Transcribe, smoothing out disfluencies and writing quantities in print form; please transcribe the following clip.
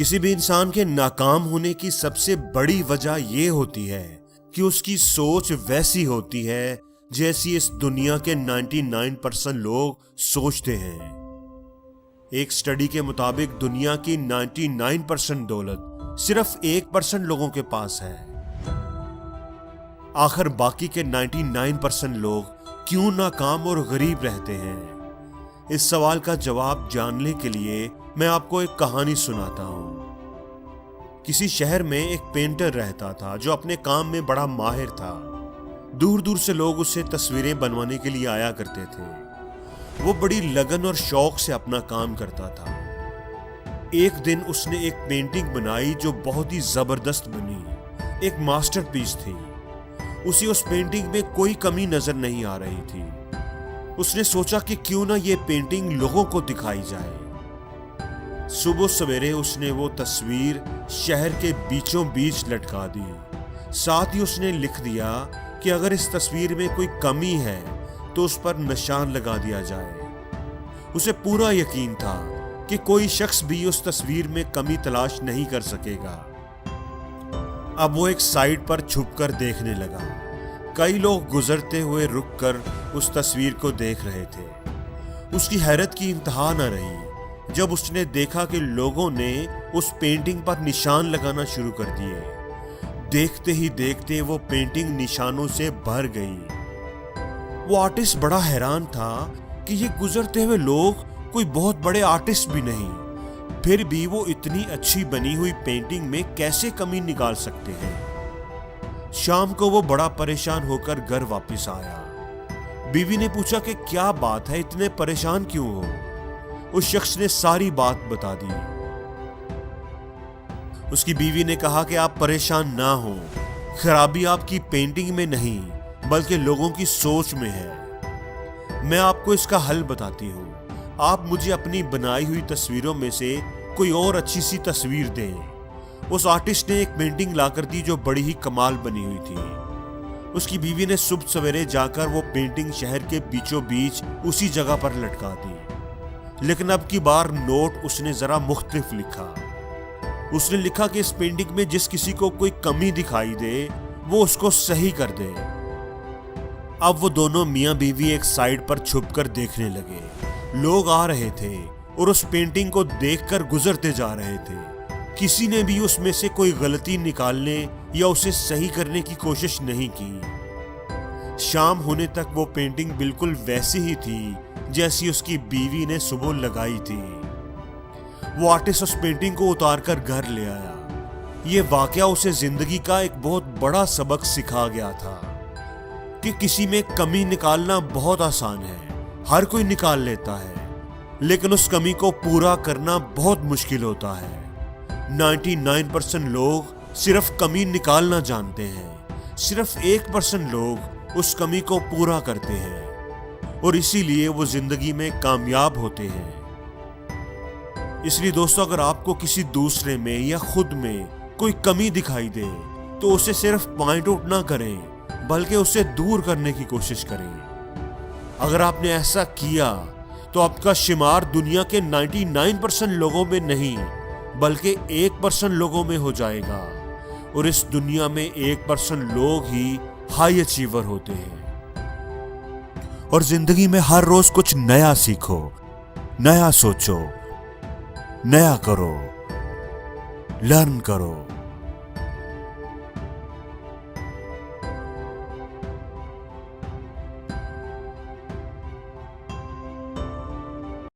کسی بھی انسان کے ناکام ہونے کی سب سے بڑی وجہ یہ ہوتی ہے کہ اس کی سوچ ویسی ہوتی ہے جیسی اس دنیا کے 99% لوگ سوچتے ہیں۔ ایک سٹڈی کے مطابق دنیا کی 99% دولت صرف 1% لوگوں کے پاس ہے۔ آخر باقی کے 99% لوگ کیوں ناکام اور غریب رہتے ہیں؟ اس سوال کا جواب جاننے کے لیے میں آپ کو ایک کہانی سناتا ہوں۔ کسی شہر میں ایک پینٹر رہتا تھا جو اپنے کام میں بڑا ماہر تھا۔ دور دور سے لوگ اسے تصویریں بنوانے کے لیے آیا کرتے تھے۔ وہ بڑی لگن اور شوق سے اپنا کام کرتا تھا۔ ایک دن اس نے ایک پینٹنگ بنائی جو بہت ہی زبردست بنی، ایک ماسٹر پیس تھی۔ اسے اس پینٹنگ میں کوئی کمی نظر نہیں آ رہی تھی۔ اس نے سوچا کہ کیوں نہ یہ پینٹنگ لوگوں کو دکھائی جائے۔ صبح سویرے اس نے وہ تصویر شہر کے بیچوں بیچ لٹکا دی۔ ساتھ ہی اس نے لکھ دیا کہ اگر اس تصویر میں کوئی کمی ہے تو اس پر نشان لگا دیا جائے۔ اسے پورا یقین تھا کہ کوئی شخص بھی اس تصویر میں کمی تلاش نہیں کر سکے گا۔ اب وہ ایک سائٹ پر چھپ کر دیکھنے لگا۔ کئی لوگ گزرتے ہوئے رک کر اس تصویر کو دیکھ رہے تھے۔ اس کی حیرت کی انتہا نہ رہی جب اس نے دیکھا کہ لوگوں نے اس پینٹنگ پر نشان لگانا شروع کر دیے۔ دیکھتے ہی دیکھتے وہ پینٹنگ نشانوں سے بھر گئی۔ وہ آرٹسٹ بڑا حیران تھا کہ یہ گزرتے ہوئے لوگ کوئی بہت بڑے آرٹسٹ بھی نہیں، پھر بھی وہ اتنی اچھی بنی ہوئی پینٹنگ میں کیسے کمی نکال سکتے ہیں۔ شام کو وہ بڑا پریشان ہو کر گھر واپس آیا۔ بیوی نے پوچھا کہ کیا بات ہے، اتنے پریشان کیوں ہو؟ اس شخص نے ساری بات بتا دی۔ اس کی بیوی نے کہا کہ آپ پریشان نہ ہوں، خرابی آپ کی پینٹنگ میں نہیں بلکہ لوگوں کی سوچ میں ہے۔ میں آپ کو اس کا حل بتاتی ہوں۔ آپ مجھے اپنی بنائی ہوئی تصویروں میں سے کوئی اور اچھی سی تصویر دیں۔ اس آرٹسٹ نے ایک پینٹنگ لا کر دی جو بڑی ہی کمال بنی ہوئی تھی۔ اس کی بیوی نے صبح سویرے جا کر وہ پینٹنگ شہر کے بیچوں بیچ اسی جگہ پر لٹکا دی، لیکن اب کی بار نوٹ اس نے ذرا مختلف لکھا۔ اس نے لکھا کہ اس پینٹنگ میں جس کسی کو کوئی کمی دکھائی دے وہ اس کو صحیح کر دے۔ اب وہ دونوں میاں بیوی ایک سائڈ پر چھپ کر دیکھنے لگے۔ لوگ آ رہے تھے اور اس پینٹنگ کو دیکھ کر گزرتے جا رہے تھے۔ کسی نے بھی اس میں سے کوئی غلطی نکالنے یا اسے صحیح کرنے کی کوشش نہیں کی۔ شام ہونے تک وہ پینٹنگ بالکل ویسی ہی تھی جیسی اس کی بیوی نے صبح لگائی تھی۔ وہ آرٹسٹ اس پینٹنگ کو اتار کر گھر لے آیا۔ یہ واقعہ اسے زندگی کا ایک بہت بڑا سبق سکھا گیا تھا کہ کسی میں کمی نکالنا بہت آسان ہے، ہر کوئی نکال لیتا ہے، لیکن اس کمی کو پورا کرنا بہت مشکل ہوتا ہے۔ 99% لوگ صرف کمی نکالنا جانتے ہیں، صرف 1% لوگ اس کمی کو پورا کرتے ہیں، اور اسی لیے وہ زندگی میں کامیاب ہوتے ہیں۔ اس لیے دوستو، اگر آپ کو کسی دوسرے میں یا خود میں کوئی کمی دکھائی دے تو اسے صرف پوائنٹ آؤٹ نہ کریں بلکہ اسے دور کرنے کی کوشش کریں۔ اگر آپ نے ایسا کیا تو آپ کا شمار دنیا کے 99% لوگوں میں نہیں بلکہ 1% لوگوں میں ہو جائے گا، اور اس دنیا میں 1% لوگ ہی ہائی اچیور ہوتے ہیں۔ اور زندگی میں ہر روز کچھ نیا سیکھو، نیا سوچو، نیا کرو، لرن کرو۔